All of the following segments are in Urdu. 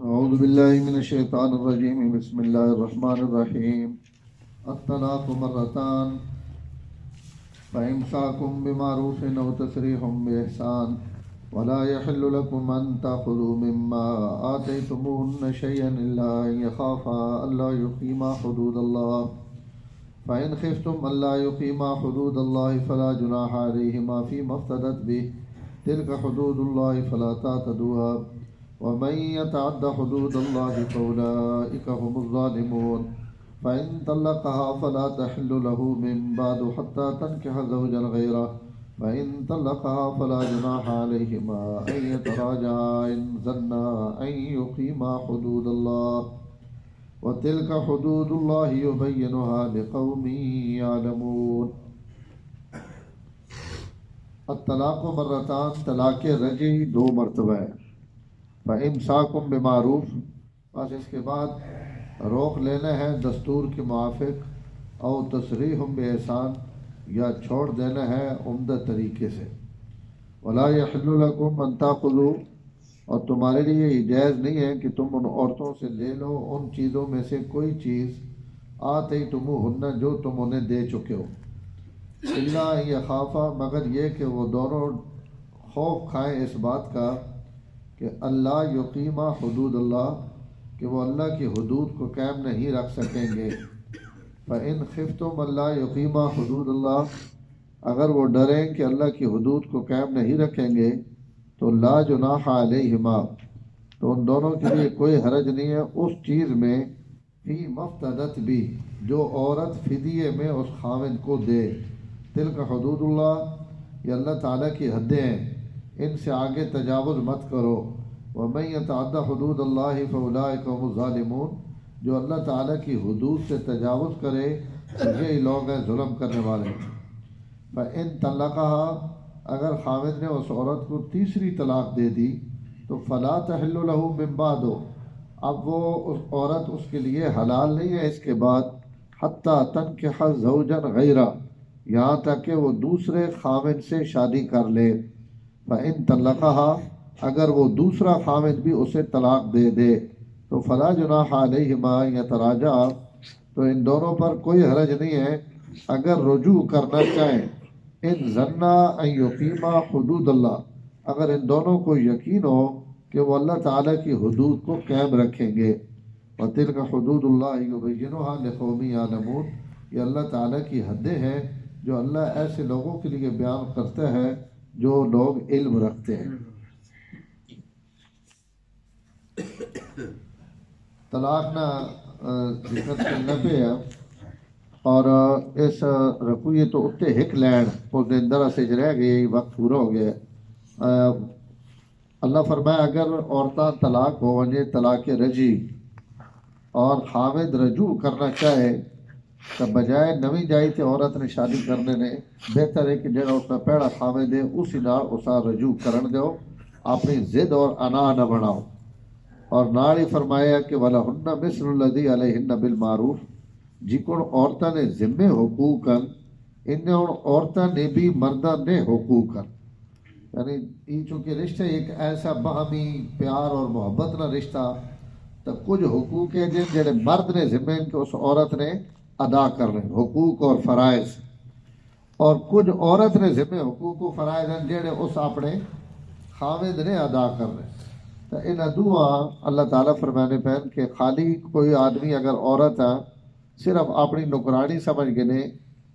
اعوذ باللہ من الشیطان الرجیم بسم اللہ الرحمن الرحیم الطلاق مرتان فإمساک بمعروف أو تسریح بإحسان ولا يحل لكم أن تأخذوا مما آتيتموهن شيئا إلا أن يخافا ألا يقيما حدود الله فإن خفتم ألا يقيما حدود الله فلا جناح عليهما فيما افتدت به تلك حدود الله فلا تعتدوها ومن يتعد حدود الله فأولئك هم الظالمون فإن طلقها فلا تحل له من بعد حتى تنكح زوجا غيره فإن طلقها فلا جناح عليهما أن يتراجعا إن ظنا أن يقيما حدود الله وتلك حدود الله يبينها لقوم يعلمون. الطلاق مرتان، طلاق رجعی دو مرتبہ ہے. فإمساکم بمعروف، بس اس کے بعد روک لینا ہے دستور کے موافق، او تسریح بإحسان، یا چھوڑ دینا ہے عمدہ طریقے سے. ولا یحل لکم ان تأخذوا، اور تمہارے لیے یہ جائز نہیں ہے کہ تم ان عورتوں سے لے لو ان چیزوں میں سے کوئی چیز آتیتموہن جو تم انہیں دے چکے ہو، الا ان یخافا، مگر یہ کہ وہ دونوں خوف کھائیں اس بات کا کہ اللہ یقیما حدود اللہ، کہ وہ اللہ کی حدود کو قائم نہیں رکھ سکیں گے. فإن خفتم اللہ یقیما حدود اللہ، اگر وہ ڈریں کہ اللہ کی حدود کو قائم نہیں رکھیں گے تو لا جناح علیہما، تو ان دونوں کے لیے کوئی حرج نہیں ہے اس چیز میں فی مفتدت بھی جو عورت فدیے میں اس خاوند کو دے. تلک حدود اللہ، یہ اللہ تعالیٰ کی حدیں ہیں، ان سے آگے تجاوز مت کرو. ومن یتعد حدود اللہ فاولئک هم الظالمون، جو اللہ تعالیٰ کی حدود سے تجاوز کرے یہی لوگ ہیں ظلم کرنے والے. فإن طلقها، اگر خاوند نے اس عورت کو تیسری طلاق دے دی تو فلا تحل له من بعد، اب وہ اس عورت اس کے لیے حلال نہیں ہے اس کے بعد، حتی تنکح زوجا غیرہ، یہاں تک کہ وہ دوسرے خاوند سے شادی کر لے. فإن طلقها، اگر وہ دوسرا خاوند بھی اسے طلاق دے دے تو فلا جناح علیہما ان یتراجعا، تو ان دونوں پر کوئی حرج نہیں ہے اگر رجوع کرنا چاہیں. ان ظنا ان یقیما حدود اللہ، اگر ان دونوں کو یقین ہو کہ وہ اللہ تعالیٰ کی حدود کو قائم رکھیں گے. وتلک حدود اللہ یبینها لقوم یعلمون، یہ اللہ تعالیٰ کی حدیں ہیں جو اللہ ایسے لوگوں کے لیے بیان کرتا ہے جو لوگ علم رکھتے ہیں. طلاق نہ ذکر کرنا پہ ہے اور اس رکویے تو اتنے ہک لین اس دن در سے رہ گئے، وقت پورا ہو گیا. اللہ فرمایا اگر عورتاں طلاق ہو ونجے طلاق رجی اور خاوند رجوع کرنا چاہے تو بجائے نویں جائی تے عورت نے شادی کرنے نے بہتر ہے کہ جڑا اس کا پہلا خاوند ہے اسی نال اسا رجوع کرن دیو، اپنی ضد اور انا نہ بناؤ. اور نال ہی فرمایا کہ وَلَهُنَّ مِثْلُ الَّذِي عَلَيْهِنَّ بِالْمَعْرُوفِ، جکن عورتاں نے ذمے حقوقاً انہیں ان عورتاں نے بھی مرداں نے حقوقاً، یعنی یہ چونکہ رشتہ ایک ایسا باہمی پیار اور محبت نہ رشتہ، تو کچھ حقوق ہیں جن جڑے مرد نے ذمے کہ اس عورت نے ادا کرنے حقوق اور فرائض، اور کچھ عورت نے ذمے حقوق و فرائض ہیں جڑے اس اپنے خاوند نے ادا کرنے. تو ان دعا اللہ تعالیٰ فرمانے پہن کہ خالی کوئی آدمی اگر عورت ہے صرف اپنی نکرانی سمجھ گنے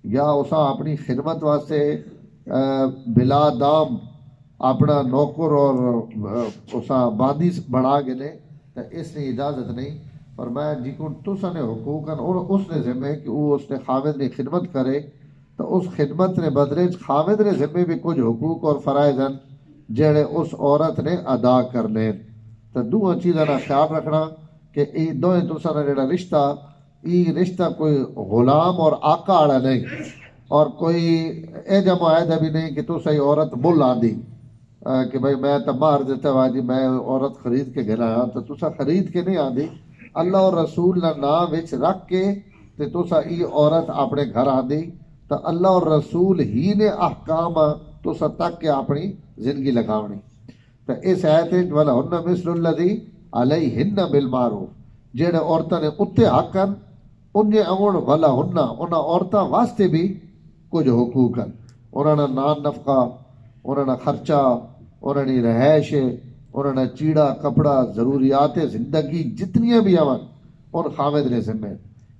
یا اسا اپنی خدمت واسطے بلا دام اپنا نوکر اور اسا باندی بڑھا گنے تو اس نے اجازت نہیں. فرمایا جی کو تسا نے حقوق اور اس نے ذمہ کہ وہ اس نے خاوند نے خدمت کرے تو اس خدمت نے بدلے خاوند نے ذمہ بھی کچھ حقوق اور فرائض ہیں جڑے اس عورت نے ادا کرنے. تو دو چیزاں کا خیال رکھنا کہ یہ دونوں تسا نے جڑا رشتہ، یہ رشتہ کوئی غلام اور آقا والا نہیں اور کوئی ایجا معاہدہ بھی نہیں کہ تسا یہ عورت بل آندی کہ بھائی میں تو مار دیتا ہوا جی میں عورت خرید کے گھلایا، تو تسا خرید کے نہیں آندی، اللہ اور رسول نہ نام وچ رکھ کے تے تسا یہ عورت اپنے گھر آندی تو اللہ اور رسول ہی نے احکام تسا تک کے اپنی زندگی لگاونی. تو اس آیت وَلَهُنَّ مِثْلُ الَّذِي علیہن بالمعروف جڑے عورتاں نے اتنے حق ہیں انہیں اون والا ہننا انہاں عورتاں واسطے بھی کچھ حقوق ہیں انہاں نے نان نفقہ انہاں نے خرچہ انہاں نے رہائش انہاں نے چیڑا کپڑا ضروریات زندگی جتنیاں بھی آون ان خامد نے ذمہ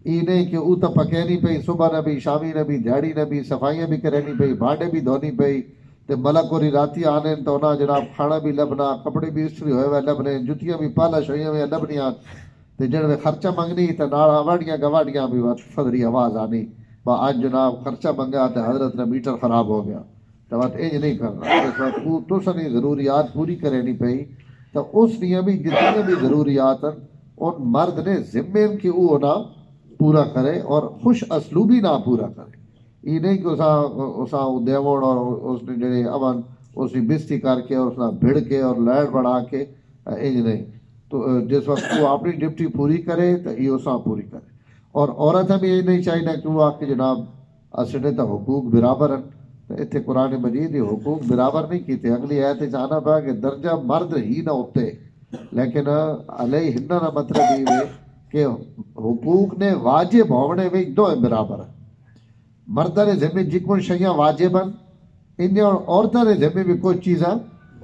ای نہیں کہ او تو پکے نہیں پئی صبح نہ بھی شامی نہ بھی دیہڑی نہ بھی صفائیاں بھی کرنی پئی بانڈے بھی دھونی پئی تے ملک اور راتی آنے تو نہ جناب کھانا بھی لبنا کپڑے بھی استری ہوئے ہوئے لبنے جتیاں بھی پالش ہوئی ہوئے لبنیاں تے جڑ میں خرچہ منگنی تے نال واڑیاں گواڑیاں بھی فدری آواز آنی با آج جناب خرچہ منگا تے حضرت نے میٹر خراب ہو گیا تو بات انج نہیں کرنا اس وقت او تو سنی ضروریات پوری کرنی پئی تو اس لیے بھی جتنی بھی ضروریات ہیں ان مرد نے ذمے کہ وہ نہ پورا کرے اور خوش اسلوبی نہ پورا کرے یہ نہیں کہ اسا دیوڑ اور اس نے جڑے امن اس نے بستی کر کے اور اس نے بھڑ کے اور لائٹ بڑھا کے انج نہیں تو جس وقت وہ اپنی ڈپٹی پوری کرے تو یہ اسا پوری کرے اور عورتیں بھی یہ نہیں چاہیے کہ وہ آ کے جناب اسے تو حقوق برابر ہیں تو اتنے قرآن مجید یہ حقوق برابر نہیں کیتے اگلی آیت چاہنا پا کہ درجہ مرد ہی نہ ہوتے لیکن علیہن کا مطلب یہ ہے کہ حقوق نے واجب ہونے میں دو برابر ہیں مردہ نے ذمہ جکن شیاں واجب ہیں ان اور عورتوں نے ذمہ بھی کچھ چیزاں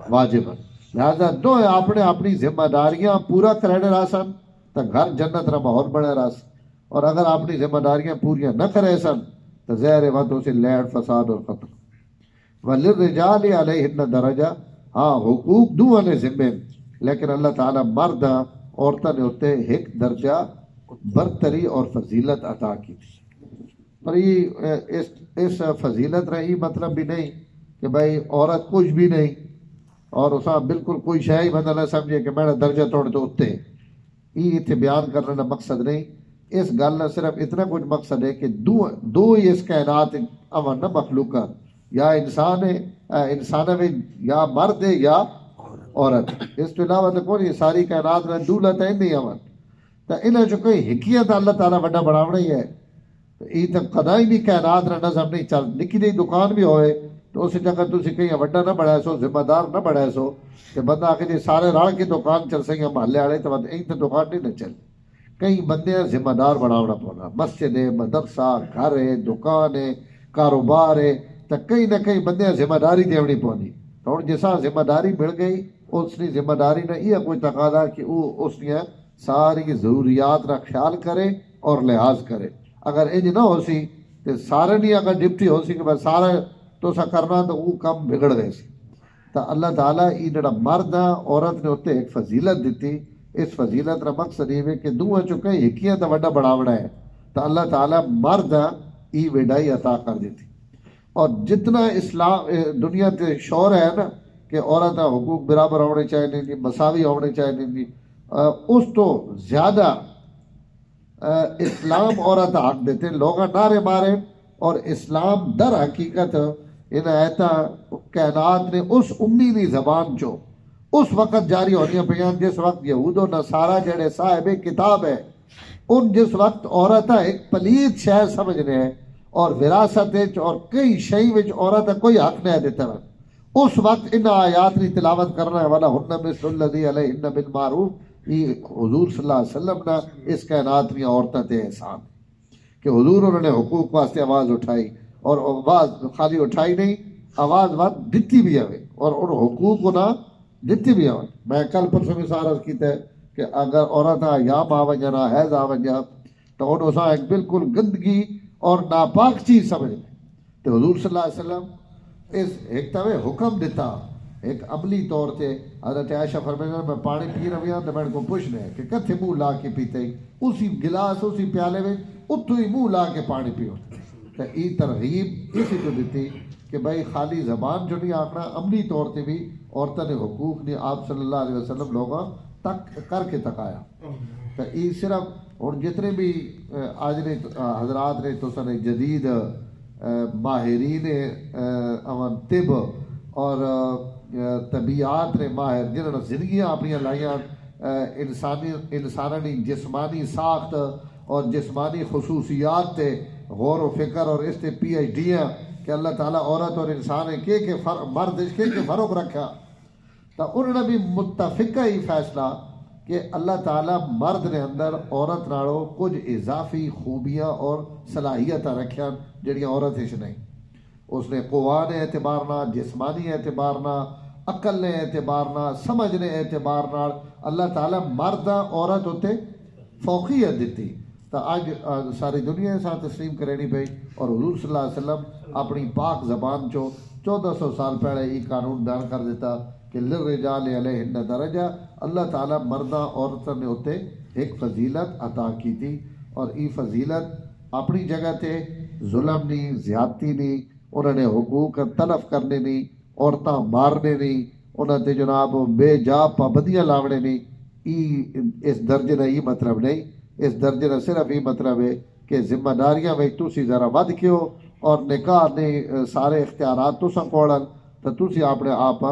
واجب ہیں لہذا دو اپنے اپنی ذمہ داریاں پورا کرنے راسن تو گھر جنت را ماحول بنے راس اور اگر اپنی ذمہ داریاں پوریاں نہ کرے سن تو زہر وقت سے لیٹ فساد اور قتل وللرجال علیہن درجہ ہاں حقوق دو نے ذمہ لیکن اللہ تعالیٰ مرد عورتوں نے ہوتے ایک درجہ برتری اور فضیلت عطا کی تھی پر یہ اس فضیلت رہی مطلب بھی نہیں کہ بھائی عورت کچھ بھی نہیں اور اسا بالکل کوئی شے ہی بندہ نہ سمجھے کہ میرا درجہ توڑ تو اتے یہ اتنے بیان کرنے کا مقصد نہیں اس گل نہ صرف اتنا کچھ مقصد ہے کہ دو ہی اس کائنات امن نہ مخلوقہ یا انسان ہے انسان میں یا مرد ہے یا عورت اس کے علاوہ تو کوئی ساری کائنات میں دولت ہے نہیں امن تو انہیں جو کوئی حکیت اللہ تعالیٰ بڑا بڑھاونا ہی ہے یہ تو کدائی بھی کائنات نہ نظم نہیں چل نکی نئی دکان بھی ہوئے تو اس جگہ تھی کہیں وڈا نہ بڑھائے سو ذمہ دار نہ بڑھائے سو کہ بندہ آ کے جی سارے رل کے دکان چل سکیں محلے والے تو یہی تو دکان نہیں نہ چل کئی بندے ذمہ دار بڑھاونا پڑنا مسجد ہے مدرسہ گھر ہے دکان ہے کاروبار ہے تو کئی نہ کئی بندے ذمہ داری دیونی پونی تو ہوں جیسا ذمہ داری مل گئی اس کی ذمہ داری نے یہ کوئی تقاضا کہ وہ اس نے ساری ضروریات کا خیال کرے اور لحاظ کرے اگر انج نہ ہو سی تو سارے نہیں اگر ڈپٹی ہو سی کہ بس سارے تو سا کرنا تو وہ کم بگڑ گئے سی تو اللہ تعالیٰ یہ جڑا مرد عورت نے اتنے ایک فضیلت دیتی اس فضیلت کا مقصد یہ ہے کہ دو چکے ہکیاں تو وڈا بڑھاونا ہے تو اللہ تعالیٰ مرد یہ وڈائی عطا کر دیتی اور جتنا اسلام دنیا کے شور ہے نا کہ عورت حقوق برابر ہونے چاہیے مساوی ہونے چاہیے اس تو زیادہ اسلام عورت حق دیتے لوگ نعرے مارے اور اسلام در حقیقت ان ایتا کائنات نے اس امیدی زبان چو اس وقت جاری ہونی پہ جس وقت یہود و نصارہ جڑے صاحب کتاب ہے ان جس وقت عورت ایک پلیت شہر سمجھنے ہیں اور وراثت اور کئی شئی وچ عورت کوئی حق نہیں دیتا اس وقت ان آیات کی تلاوت کرنا والا ہن مثل الذی علیہن بالمعروف یہ حضور صلی اللہ علیہ وسلم نے اس کائنات میں عورتوں تے احسان کہ حضور انہوں نے حقوق واسطے آواز اٹھائی اور آواز خالی اٹھائی نہیں آواز بات دیتی بھی ہوئے اور ان حقوق کو نہ دیتی بھی ہوئے میں کل پرسوں مثال عرض کیتا ہے کہ اگر عورت یا ماں ونجنا حیض آ ونجا تو ان اساں ایک بالکل گندگی اور ناپاک چیز سمجھ لیں تو حضور صلی اللہ علیہ وسلم اس ایک تو حکم دیتا ایک عملی طور سے حضرت عائشہ فرمائے میں پانی پی رہی ہوں تو میں کو پوچھنا ہے کہ کتھے منہ لا کے پیتے اسی گلاس اسی پیالے میں اتو ہی منہ لا کے پانی پیو تو یہ ترغیب اسی کو دیتی کہ بھائی خالی زبان جو نہیں آکھنا عملی طور سے بھی عورتوں نے حقوق نے آپ صلی اللہ علیہ وسلم لوگوں تک کر کے تکایا تو یہ صرف اور جتنے بھی آج نے حضرات نے تو سن جدید ماہرین امن طب اور طبیعات نے ماہر جنہوں نے زندگیاں اپنی لائیاں انسانی جسمانی ساخت اور جسمانی خصوصیات تے غور و فکر اور اس تے پی ایچ ڈیاں کہ اللہ تعالیٰ عورت اور انسان کے مرد کے فرق رکھا تو انہوں نے بھی متفقہ ہی فیصلہ کہ اللہ تعالیٰ مرد نے اندر عورت نالوں کچھ اضافی خوبیاں اور صلاحیتاں رکھیاں جڑیاں عورت ہش نہیں. اس نے قوان اعتبار نہ، جسمانی اعتبار نہ، عقل نے اعتبار نہ، سمجھ نے اعتبار نال اللہ تعالیٰ مرد عورت ہوتے فوقیت دیتی. تو اج ساری دنیا سا تسلیم کرنی پئی اور حضور صلی اللہ علیہ وسلم اپنی پاک زبان چو 1400 سال پہلے یہ قانون بیان کر دیتا کہ للرجال علیہن درجہ. اللہ تعالیٰ مرداں عورتوں نے ہوتے ایک فضیلت عطا کی تھی، اور ای فضیلت اپنی جگہ تے ظلم نہیں، زیادتی نہیں، انہوں نے حقوق تلف کرنے نہیں، عورتاں مارنے نہیں، انہوں نے جناب بے جا پابندیاں لاونے نہیں. اس درجے کا یہ مطلب نہیں. اس درجے کا صرف یہ مطلب ہے کہ ذمہ داریاں میں تسی ذرا ود کیو اور نکاح نے سارے اختیارات تساں کولن تو تسی اپنے آپ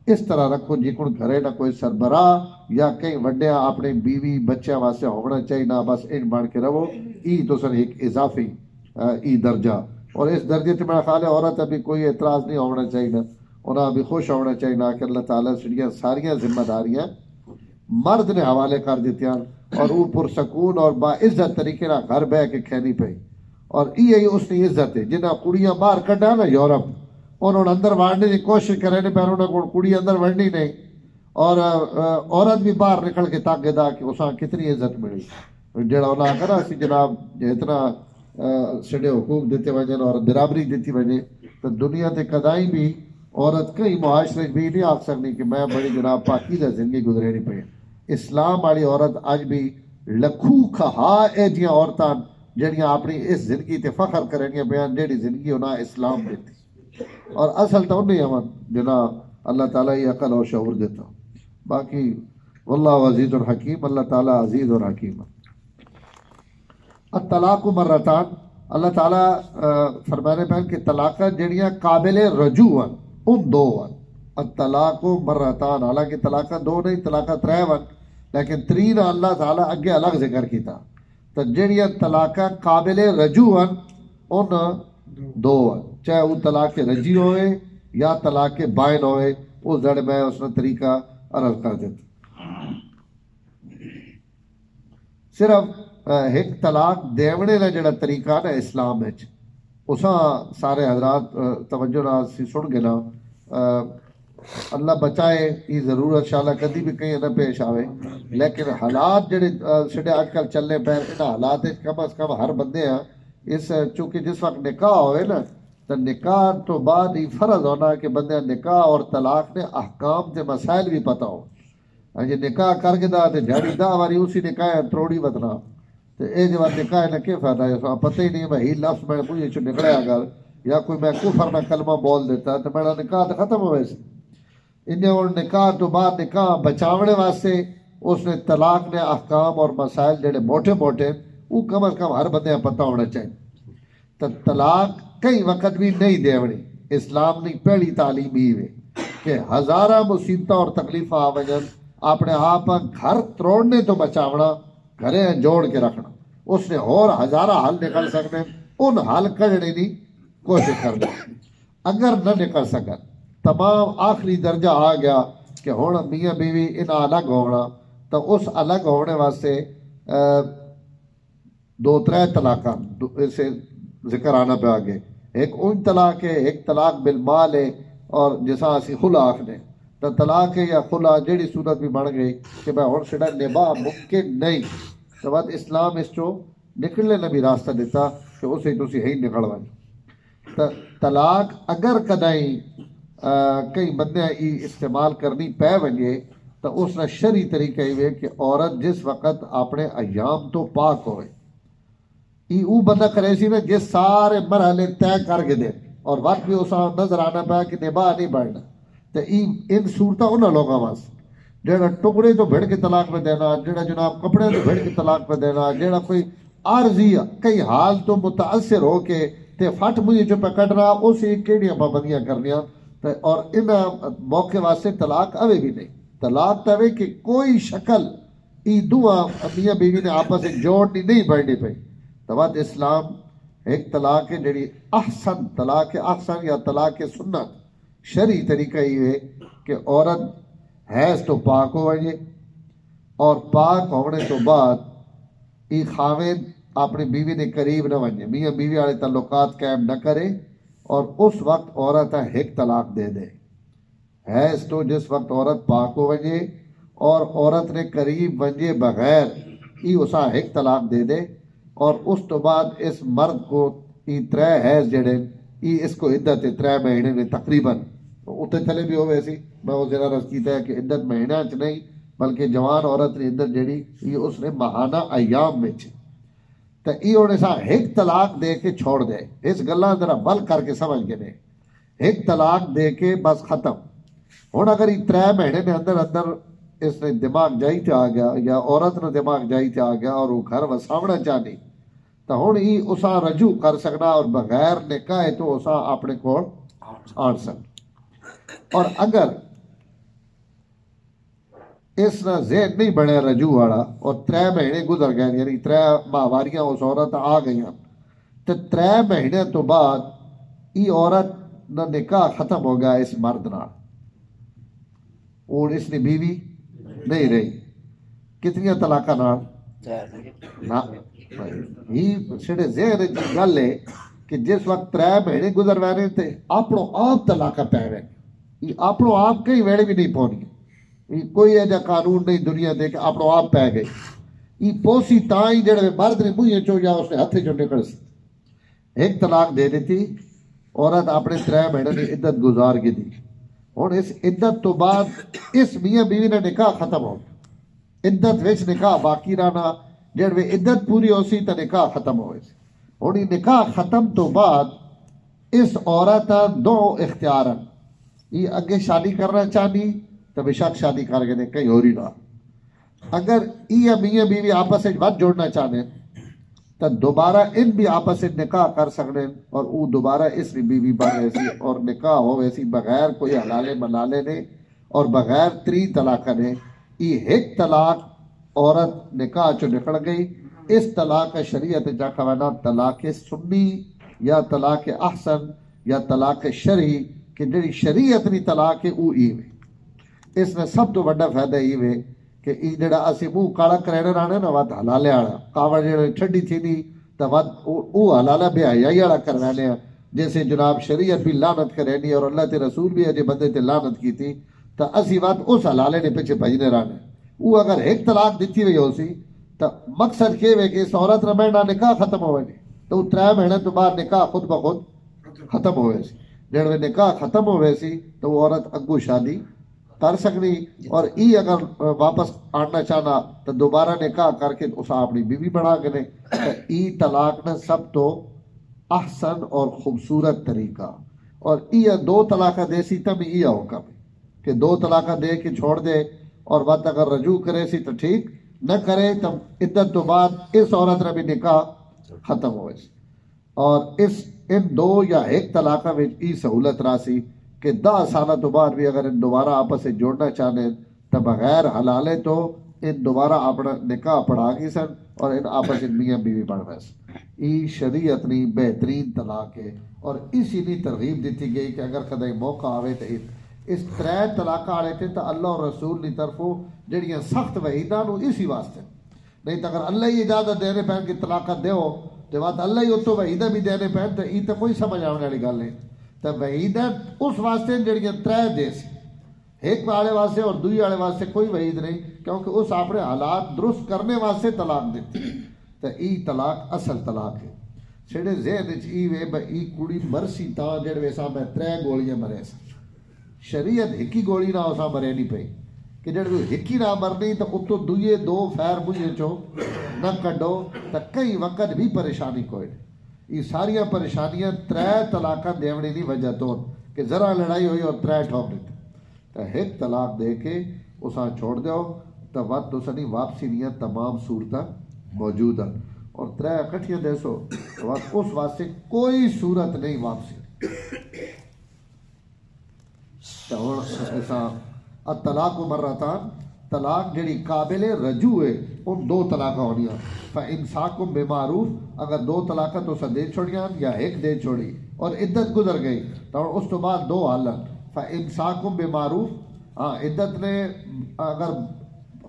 اس طرح رکھو جیکن گھرے نہ کوئی سربراہ یا کئی وڈیا اپنے بیوی بچوں واسطے ہونا چاہیے نہ بس ان بن کے رہو. ای تساں ایک اضافی ای درجہ، اور اس درجے سے میرا خیال ہے عورت ابھی کوئی اعتراض نہیں ہونا چاہیے، انہیں ابھی خوش ہونا چاہیے کہ اللہ تعالیٰ سڑیاں ساریاں ذمہ داریاں مرد نے حوالے کر دیتی اور وہ پرسکون اور باعزت طریقے نہ گھر بہ کے کھینی پئی. اور یہ اس کی عزت ہے جنہیں کڑیاں باہر کڈا نا یورپ، انہوں نے اندر وڑنے کی کوشش کرے پہ انہوں نے کڑی اندر وڑنی نہیں، اور عورت بھی باہر نکل کے تاکہ دا کہ اساں کتنی عزت ملی. جڑا انہیں کرا سی جناب اتنا سڑے حقوق دیتے وجن اور برابری دیتی وجے تو دنیا تے کدائی بھی عورت کئی معاشرے بھی نہیں آکھ سکتی کہ میں بڑی جناب پاکیزہ زندگی گزرے نہیں پئی. اسلام والی عورت اج بھی لکھوں کھا اے جیاں عورتاں جڑیاں اپنی اس زندگی تے فخر کریں گے بیان جیڑی زندگی انہاں اسلام دیتی، اور اصل تو انہیں ہم جنا اللہ تعالیٰ یہ عقل اور شعور دیتا. باقی واللہ عزیز الحکیم، اللہ تعالیٰ عزیز اور حکیم. الطلاق مرتان، اللہ تعالیٰ فرمانے پہن کہ طلاقہ جڑیاں قابل رجوع ان دو ون. الطلاق مرتان، حالانکہ طلاقہ دو نہیں طلاقہ ترے ون، لیکن ترین اللہ تعالیٰ اگے الگ ذکر کیتا. تو جڑیاں طلاقہ قابل رجوع ان دو ون، چاہے وہ طلاق رجی ہوئے یا طلاق بائن ہوئے، اس جڑ میں اس نے طریقہ عرض کر دیتا. صرف ایک طلاق دیونے کا جڑا طریقہ نا اسلام وچ اساں سارے حضرات توجہ نال سی سن گے نا، اللہ بچائے یہ ضرورت شاءاللہ کدی بھی کہیں نہ پیش آوے، لیکن حالات جڑے سڑے آج کل چلنے پہ ان حالات کم از کم ہر بندے ہیں اس چونکہ جس وقت نکاح ہوئے نا تو نکاح تو بعد ہی فرض ہونا کہ بندے نکاح اور طلاق نے احکام تے مسائل بھی پتہ ہو. جی نکاح کر کے دا تے جھاڑی دا واری اسی نکاح تروڑی بدنا تو اے جو نکاح نہ کیا فائدہ ہے، پتہ ہی نہیں بھائی لفظ میں مجھے چو نکلے اگر یا کوئی میں کفر نہ کلمہ بول دیتا تو میرا نکاح تو ختم ہوئے سے. انہیں نکاح تو بعد نکاح بچاونے واسطے اس نے طلاق نے احکام اور مسائل جڑے موٹے موٹے وہ کم از کم ہر بندے پتہ ہونا چاہیے. تو طلاق کئی وقت بھی نہیں دیونی، اسلام نے پہلی تعلیم ہی ہے کہ ہزارہ مصیبتیں اور تکلیفیں آ وجن اپنے آپ گھر تروڑنے تو بچاونا، گھرے جوڑ کے رکھنا. اس نے اور ہزارہ حل نکل سکتے ان حل کھڑنے کی کوشش کرنا. اگر نہ نکل سکن تمام آخری درجہ آ گیا کہ ہوں میاں بیوی ان الگ ہونا، تو اس الگ ہونے واسطے دو ترے طلاق سے ذکر آنا پہ آگے. ایک ان طلاق ہے، ایک طلاق بالمال ہے، اور جیسا اسی خلا آخنے تو طلاق ہے یا خلا جیڑی صورت بھی بن گئی کہ میں ہوں سڑا نباہ ممکن نہیں تو بعد اسلام اس چو نکلنے نے بھی راستہ دیتا کہ اسے تسی ہی نکل ون. تو طلاق اگر کدائیں کئی بندے استعمال کرنی پہ ونجے تو اس نے شرعی طریقہ یہ کہ عورت جس وقت اپنے ایام تو پاک ہوئے او بندہ کرے سی نا جس سارے مرحلے طے کر کے دے اور وقت بھی اسا نظر آنا پیا کہ نباہ نہیں بڑھنا. تو ان صورتیں انہوں لوگوں واسطے جڑا ٹکڑے تو بھڑ کے طلاق پہ دینا، جڑا جناب کپڑے تو بھڑ کے طلاق پہ دینا، جڑا کوئی عارضی کئی حال تو متاثر ہو کے تے فٹ مجھے جو پہ کٹنا اسی کیڑیاں پابندیاں کرنیاں. اور ان موقع واسطے طلاق اوے بھی نہیں. طلاق تو کہ کوئی شکل ای دعا میاں بیوی نے آپس ایک جوڑنی نہیں بڑھنی پئی. تو بات اسلام ایک طلاق جڑی احسن طلاق احسن یا طلاق سنت شرعی طریقہ یہ ہے کہ عورت حیض تو پاک ہو وجے، اور پاک ہونے تو بعد ای خاوند اپنی بیوی نے قریب نہ ونجے، میاں بیوی والے تعلقات قائم نہ کرے، اور اس وقت عورت ایک طلاق دے دے ہے اس تو جس وقت عورت پاک ہو ونجے اور عورت نے قریب ونجے بغیر ای اسا ایک طلاق دے دے، اور اس تو بعد اس مرد کو ای ترے حیض جڑے ای اس کو عدت 3 مہینے نے تقریباً اتنے تھلے بھی ہوئے سی، میں وہ ذرا رس کیتا ہے کہ عدت مہینہ چ نہیں بلکہ جوان عورت نے عدت جڑی یہ اس نے ماہانہ ایام میں تو ای ہونے سا ایک طلاق دے کے چھوڑ دے، اس گلا ذرا بل کر کے سمجھ کے نے ایک طلاق دے کے بس ختم۔ ہوں اگر یہ 3 مہینے میں اندر اندر اس نے دماغ جائی تے آ گیا یا عورت نے دماغ جائی تے آ گیا اور وہ گھر وساونا چاہنی تو ہوں یہ اسا رجوع کر سکنا اور بغیر نکاح تو اسا اپنے کو آن سکنا۔ اور اگر اس نے ذہن نہیں بنے رجوع والا اور 3 مہینے گزر گئے یعنی 3 ماہواریاں اس عورت آ گئی تو 3 مہینے تو بعد یہ عورت نہ نکاح ختم ہو گیا اس مرد نال اور اس نے بیوی نہیں رہی، کتنی طلاقاں نال نہ یہ چھڑے ذہن کی گل ہے کہ جس وقت 3 مہینے گزر وینے تے اپنو آپ طلاقاں پے وے، یہ اپنو آپ کئی ویڑے بھی نہیں پونی، کوئی ایجا قانون نہیں دنیا دے کہ اپنو آپ پہ گئی، یہ پوسی تائیں جڑے مرد نے منہ چو یا اس نے ہتھے چو نکل سکتے ایک طلاق دے دیتی عورت اپنے 3 مہینے کی عدت گزار کی دی۔ ہوں اس عدت تو بعد اس میاں بیوی نے نکاح ختم ہو گیا، عدت وچ نکاح باقی رہنا، جڑ وے عدت پوری ہو سی تو نکاح ختم ہوئے سی۔ ہوں یہ نکاح ختم تو بعد اس عورت 2 اختیار ہیں، یہ اگے شادی کرنا چاہنی تو بے شک شادی کر کے کہیں ہو رہی نہ، اگر یہ میاں بیوی آپس میں ود جوڑنا چاہنے تو دوبارہ ان بھی آپس میں نکاح کر سکنے اور وہ دوبارہ اس بھی بیوی بن ویسی اور نکاح ہو ویسی بغیر کوئی حلالے ملالے نے اور بغیر 3 طلاق نے۔ یہ ایک طلاق عورت نکاح چو نکل گئی، اس طلاق شریعت جا کھوانا طلاق سنی یا طلاق احسن یا طلاق شرعی کہ جڑی شریعت نی طلاق ہے وہ ای وے۔ اس میں سب تو بڑا فائدہ یہ وے کہ ای جڑا اسی منہ کالا کرینے رانے نا ود حلالے والا کاوڑ جڑے ٹھڈی تھی نہیں تو ود او حلالہ بے حیائی والا کروانے ہیں، جیسے جناب شریعت بھی لعنت کرینی اور اللہ تے رسول بھی اجے بندے تے لعنت کی تھی تو اسی ود اس حلالے نے پیچھے بھجنے رانے۔ وہ اگر ایک طلاق دیتی ہوئی ہو سی تو مقصد یہ ہے کہ اس عورت نے میرا نکاح ختم ہوئے گی تو 3 مہینے تو بعد نکاح خود بخود ختم ہوئے سی، جڑے نکاح ختم ہوئے سی تو وہ عورت اگو شادی کر سکنی اور ای اگر واپس آنا چاہنا تو دوبارہ نکاح کر کے اسا اپنی بیوی بنا کے نے تو ای طلاق نے سب تو احسن اور خوبصورت طریقہ، اور ای 2 طلاق دے سی تب ای حکم کہ 2 طلاق دے کے چھوڑ دے اور بات اگر رجوع کرے سی تو ٹھیک، نہ کرے تو عدت تو بعد اس عورت نے بھی نکاح ختم ہوئے سی۔ اور اس ان 2 یا 1 طلاق میں ای سہولت راسی کہ 10 سالہ تو بعد بھی اگر ان دوبارہ آپس سے جوڑنا چاہنے تو بغیر حلالے تو ان دوبارہ اپنا نکاح پڑھا گی سن اور ان آپس ان میاں بیوی بن گئے سن۔ ای شریعت نی بہترین طلاق ہے اور اسی نی ترغیب دیتی گئی کہ اگر کدی موقع آوے تو اس 3 طلاق آڑے تھے تو اللہ اور رسول نی طرفوں جڑیاں سخت وحیداں نو اسی واسطے، نہیں تو اگر اللہ ہی اجازت دینے پہن کہ طلاق دیو تو بات اللہ ہی اتو وحیدہ بھی دینے پہن تو ای تو کوئی سمجھ آنے والی گل نہیں۔ تو وحیدہ اس واسطے جڑیاں 3 دے سی، ایک والے واسطے اور دوئی والے واسطے کوئی وحید نہیں کیونکہ اس اپنے حالات درست کرنے واسطے طلاق دیتی تو ای طلاق اصل طلاق ہے۔ چھڑے ذہن وچ ای وے با ای کڑی مرسی تا جڑے ویسا میں 3 گولیاں مرے سا، شریعت ہکی گولی نہ اسا مرے نہیں پئی کہ جڑے ہکی نہ مرنی تو اتو دوئے 2 فیر مجھے چو نہ کڈو تو کئی وقت بھی پریشانی کوئی نہیں۔ یہ ساریاں پریشانیاں 3 طلاقاں دیونے دی وجہ تو کہ ذرا لڑائی ہوئی اور 3 ٹھوک دیتے تو 1 طلاق دے کے اسا چھوڑ دیو تو وقت تو سنی واپسی نہیں تمام صورتاں موجود ہیں اور 3 اکٹھیاں دے سو تو وقت اس واسطے کوئی صورت نہیں واپسی۔ تو ایسا الطلاق مرتان طلاق جڑی قابل رجوع ہے ان 2 طلاق ہونیاں، فامساکم بمعروف اگر 2 طلاق تو اسا دے چھوڑیاں یا 1 دے چھوڑی اور عدت گزر گئی تو اس تو بعد 2 حالت، فامساکم بمعروف عدت نے اگر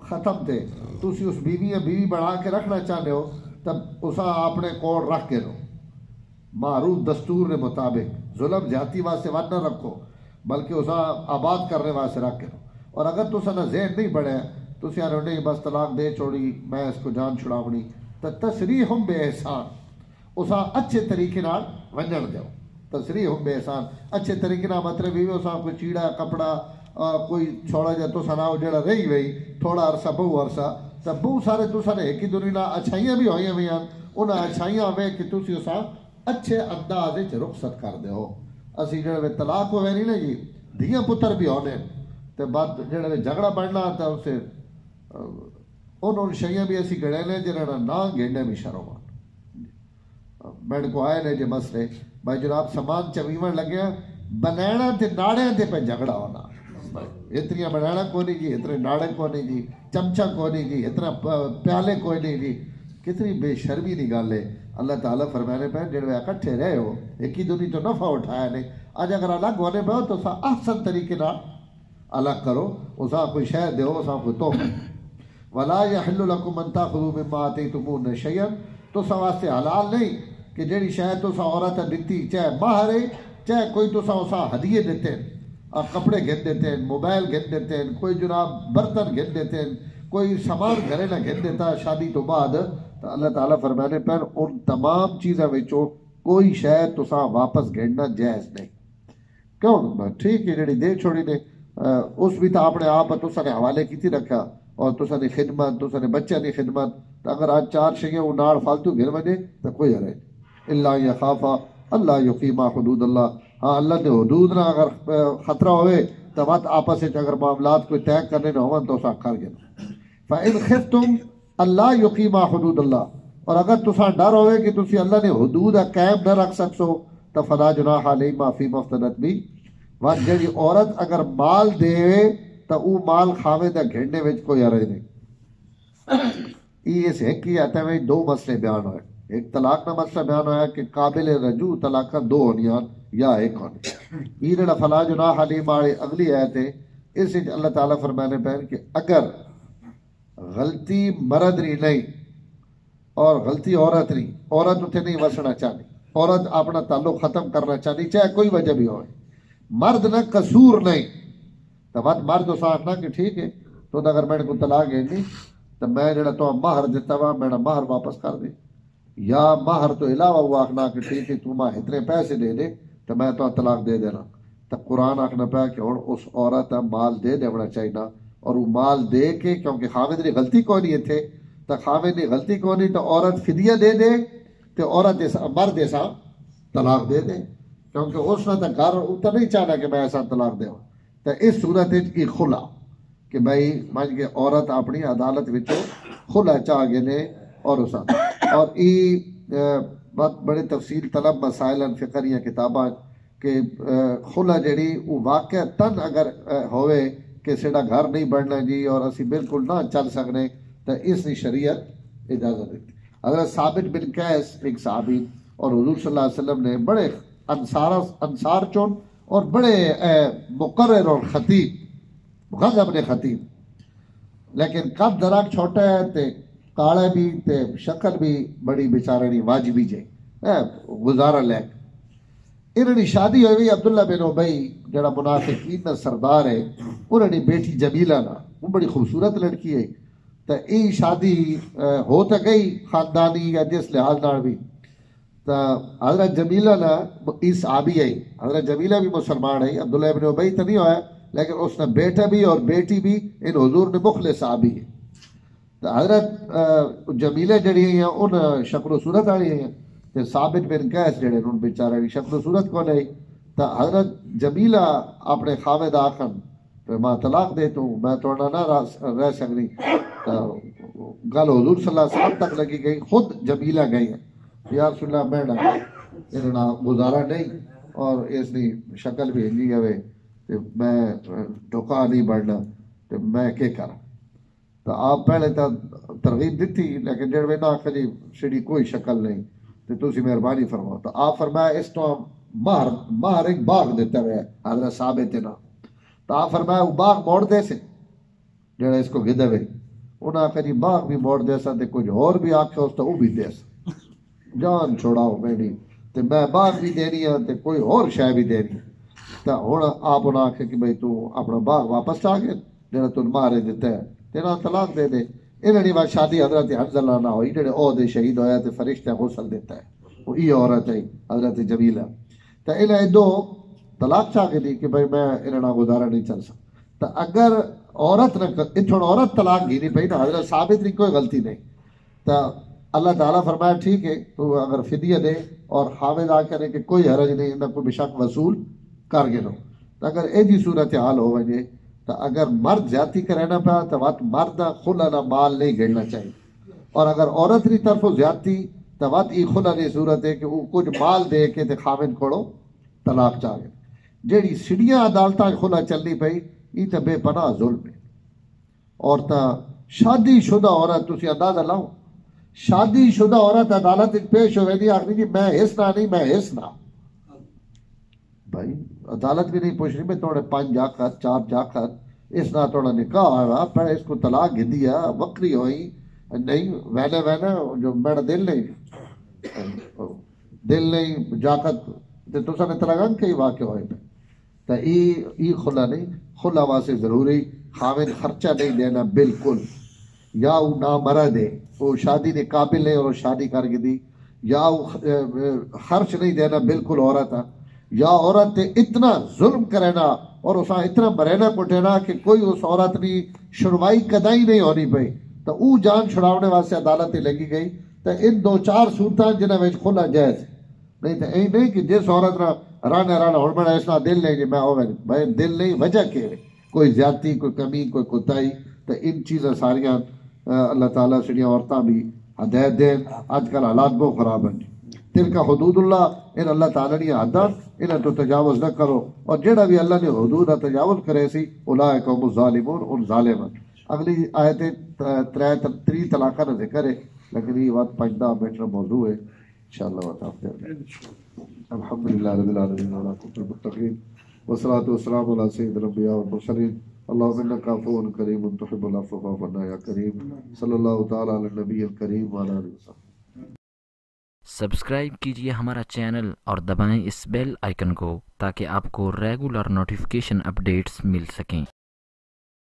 ختم تھے تسی اس بیوی بنا کے رکھنا چاہتے ہو تب اسا اپنے کوڑ رکھ کے رہو معروف دستور کے مطابق ظلم زیادتی واسطے ود نہ رکھو بلکہ اسا آباد کرنے واسطے رکھ کے رہو اور اگر تسا نہ ذہن نہیں بڑھے تسی آنے نہیں بس طلاق دے چھوڑی میں اس کو جان چھڑاونی تو تسریحم بے احسان اسا اچھے طریقے نال ونجن دیو تسریحم بے احسان اچھے طریقے نال مطلب یہ اسا کوئی چیڑا کپڑا کوئی چھوڑا جا تو سنا جڑا رہی وئی تھوڑا عرصہ بہو عرصہ تو بہت سارے تو سارے ایک ہی دنیا اچھائیاں بھی ہوئی ہوئی ہیں انہیں اچھائیاں ہوئے کہ تسی اسا اچھے انداز وچ رخصت کر دے ہو اسی جڑے طلاق ہوئے نہیں نا جی دھیاں پتر بھی ہونے تے بعد جڑے جھگڑا بڑھنا تو اسے انہوں شیاں بھی اسی گڑے نے جنہاں نا گھنڈے بھی شرم میرے کو آئے نے جی مسئلے بھائی جناب سامان چویون لگیا بنانا تے ناڑے تے پہ جھگڑا ہونا اتنی بنانا کو نہیں جی اتنے ناڑے کو نہیں جی چمچا کو نہیں جی اتنا پیالے کوئی نہیں جی کتنی بے شرمی نہیں گل ہے اللہ تعالیٰ فرمانے پہ جڑے اکٹھے رہے ہو ایک ہی دنیا تو نفع اٹھایا نہیں آج اگر الگ ہونے پہ ہو تو سا احسن طریقے نہ الگ کرو اسا کوئی شے دیو اسا کوئی تحفہ ولا یحل لکم ان تاخذوا مما آتیتموہن شیئا تو سا واسطے حلال نہیں کہ جڑی شے تو سا عورت دیتی چاہے مہر ہے چاہے کوئی تو سا اسا ہدیے دیتے ہیں کپڑے گھن دیتے ہیں موبائل گھن دیتے ہیں کوئی جناب برتن گھن دیتے ہیں کوئی سامان گھرے نہ گھن دیتا شادی تو بعد تو اللہ تعالیٰ فرمانے پر ان تمام چیزیں وچوں کوئی شاید تسا واپس گھننا جائز نہیں کیوں ٹھیک ہے جڑی دے چھوڑی نے اس بھی تو اپنے آپ تسا نے حوالے کی رکھا اور تسا نے خدمت تسا نے بچہ نے خدمت تو اگر آج چار شیئیں وہ ناڑ فالتو گھر وجے تو کوئی حرج اللہ یخافا اللہ یقیما حدود اللہ ہاں اللہ دے حدود نہ اگر خطرہ ہوئے تو مت آپس اگر معاملات کوئی طے کرنے نہ ہوں تو اسا کر گئے فَإِنْ خِفْتُمْ اللہ یقیما حدود اللہ اور اگر تسا ڈر ہوئے کہ تسی اللہ نے حدود قائم نہ رکھ سکسو تو فلا جناح علیہما فی مفتدت بھی وقت جڑی عورت اگر مال دے تو او مال خاوے دا گھنڈے وچ کوئی حرج نہیں یہ اس ایک ہی آتا ہے دو مسئلے بیان ہوئے ایک طلاق کا مسئلہ بیان ہوا کہ قابل رجوع طلاق کا دو ہونیاں یا ایک ہونی یہ جڑا فلا جناح علیہما اگلی آیت ہے اس وچ اللہ تعالیٰ فرمانے پہ کہ اگر غلطی مرد نہیں اور غلطی عورت نہیں عورت اتنے نہیں وسنا چاہتی عورت اپنا تعلق ختم کرنا چاہتی چاہے کوئی وجہ بھی ہوئے مرد نہ قصور نہیں تو بات مرد اس آخنا کہ ٹھیک ہے تو اگر میں نے کو طلاق ہے نہیں تو میں جڑا تو مہر دیتا ہوا میرا مہر واپس کر دے یا مہر تو علاوہ وہ آخنا کہ ٹھیک ہے تو ماں اتنے پیسے دے دے تو میں تو طلاق دے دینا تو قرآن آخنا پیا کہ اور اس عورت مال دے دینا چاہیے اور وہ مال دے کے کیونکہ خاوند نے غلطی کو نہیں تھے تو خاوند نے غلطی کو نہیں تو عورت فدیہ دے دے تو عورت ایسا مرد ایسا طلاق دے دے کیونکہ اس نے تو گھر اتنا نہیں چاہنا کہ میں ایسا طلاق دے تو اس صورت کی خلا کہ بھائی مان کے عورت اپنی عدالت وچوں خلا چاہ گئے نے اور اسا اور یہ بہت بڑے تفصیل طلب مسائل فقریہ کتاباں کہ خلا جڑی وہ واقع تن اگر ہوئے کہ سیڑا گھر نہیں بڑھنا جی اور اسی بالکل نہ چل سکنے تو اس نے شریعت اجازت دیتی حضرت ثابت بن قیس ایک صحابی اور حضور صلی اللہ علیہ وسلم نے بڑے انصار چون اور بڑے مقرر اور خطیب غضب نے خطیب لیکن قد دراک چھوٹا ہے تے کاڑے بھی تے شکل بھی بڑی بیچارے نہیں واجبی جائے گزارا لے انہوں نے شادی ہوئی عبداللہ بن ابی جڑا منافقین کا سردار ہے انہوں نے بیٹی جمیلہ نا وہ بڑی خوبصورت لڑکی ہے تو یہ شادی ہو تو گئی خاندانی یا جس لحاظ نال بھی تو حضرت جمیلہ نا اس آبی آئی حضرت جمیلہ بھی مسلمان ہے عبداللہ بن ابی تو نہیں ہوا لیکن اس نے بیٹا بھی اور بیٹی بھی ان حضور نے مخلص آبی ہے تو حضرت جمیلہ جڑی ہیں ان شکل و صورت والی ہیں کہ ثابت بن قیس جڑے ان بیچارے شکل و صورت کو نہیں تو حضرت جمیلہ اپنے خاوند آخن تو ماں طلاق دے تو میں توڑنا نہ رہ سکنی گل حضور صلی اللہ علیہ وسلم تک لگی گئی خود جمیلہ گئی ہیں یا رسول اللہ میں نہ انہوں گزارا نہیں اور اس نے شکل بھی ہلی ہوئے تو میں ٹوکا نہیں بڑھنا تو میں کیا کرا تو آپ پہلے تو ترغیب دیتی لیکن جڑ میں نہ آخر جی سیڑھی کوئی شکل نہیں تو تسی مہربانی فرماؤ تو آپ فرمایا اس تو مہر ایک باغ دیتا ہے حضرت ثابت نا تو آپ فرمایا وہ باغ موڑ دے سے جڑا اس کو گدے ہوئے انہاں آخیا جی باغ بھی موڑ دے سا تے کچھ اور بھی آکھیا اس تو وہ بھی دے سا، جان چھوڑاؤ میری تے میں باغ بھی دینی ہے تے کوئی اور شے بھی دینی ہے۔ تو ہوں آپ انہاں آخیا کہ بھائی تو اپنا باغ واپس آ گئے جہاں تو مارے دیتا ہے تیرا طلاق دے دے۔ انہاں دی بات شادی حضرت حنظلہ نہ ہوئی جڑے عہدے شہید ہویا تے فرشتہ غسل دیتا ہے، وہ یہ عورت ہے حضرت جمیلہ۔ تو انہیں دو طلاق چاہ کے دی کہ بھائی میں انہاں گزارا نہیں چل سکتا۔ تو اگر عورت نہ اتھوڑ عورت طلاق گھی نہیں پئی نا حضرت ثابت نہیں کوئی غلطی نہیں، تو اللہ تعالیٰ فرمایا ٹھیک ہے تو اگر فدیہ دے اور حامد آ کرے کہ کوئی حرج نہیں نہ کوئی بشک وصول کر گنو۔ تو اگر ایجی صورت حال ہو وجے تو اگر مرد زیادتی کا رہنا پیا تو وقت مرد خلا نہ مال نہیں گھڑنا چاہیے، اور اگر عورت کی طرف زیادتی تو وقت ای خلا نہیں صورت ہے کہ وہ کچھ مال دے کے تے خامد کھڑو طلاق چاہ گئے۔ جیڑی سڑیاں عدالتاں خلا چلنی پئی یہ تو بے پناہ ظلم ہے۔ اور تا شادی شدہ عورت تسی اندازہ لاؤ، شادی شدہ عورت عدالت پیش ہوئے دی آخری جی میں حصنا نہیں میں حصنا، بھائی عدالت بھی نہیں پوچھ رہی میں توڑے 5 جاکر 4 جاکر اس نہ توڑا نکاح ہوا پھر اس کو طلاق گھی دیا وکری ہوئی نہیں وینے وینے جو میرا دل نہیں جاکت تے تسا نے طلاق کئی واقع ہوئے پہ تو ای خلا نہیں، خلا واسے ضروری خامن خرچہ نہیں دینا بالکل، یا وہ نہ مرد ہے وہ شادی کے قابل ہے اور شادی کر کے دی، یا وہ خرچ نہیں دینا بالکل عورت ہے، یا عورت اتنا ظلم کرینا اور اسا اتنا مرینا کٹینا کہ کوئی اس عورت کی شروائی کدائی نہیں ہونی پئی تو او جان چھڑاونے واسطے عدالت لگی گئی۔ تو ان 2-4 صورتاں جنہاں وچ کھلا جائز نہیں تو این نہیں کہ جس عورت نہ رانا ہن بڑا اس دل نہیں کہ میں ہوے بھائی دل نہیں وجہ کے کوئی زیادتی کوئی کمی کوئی کوتاہی تو ان چیزاں ساریاں اللہ تعالیٰ سڑیاں عورتاں بھی ہدایت دین۔ آج کل حالات بہت خراب ہیں، تل کا حدود اللہ ان اللہ تعالیٰ نے حداں انہیں تو تجاوز نہ کرو، اور جڑا بھی اللہ نے حدود تجاوز کرے سی اولئک هم الظالمون ان ظالم۔ اگلی آیت 3 طلاق کا ذکر ہے لیکن یہ بات 5 منٹ موضوع ہے انشاءاللہ وتعالی۔ الحمدللہ رب العالمین والعاقبۃ للمتقین والصلاۃ والسلام علی سید الانبیاء والمرسلین اللهم انک عفو کریم تحب العفو فاعف عنا یا کریم صلی اللہ تعالی علی النبی الکریم وعلی آلہ وسلم۔ سبسکرائب کیجیے ہمارا چینل اور دبائیں اس بیل آئیکن کو تاکہ آپ کو ریگولر نوٹیفیکیشن اپڈیٹس مل سکیں۔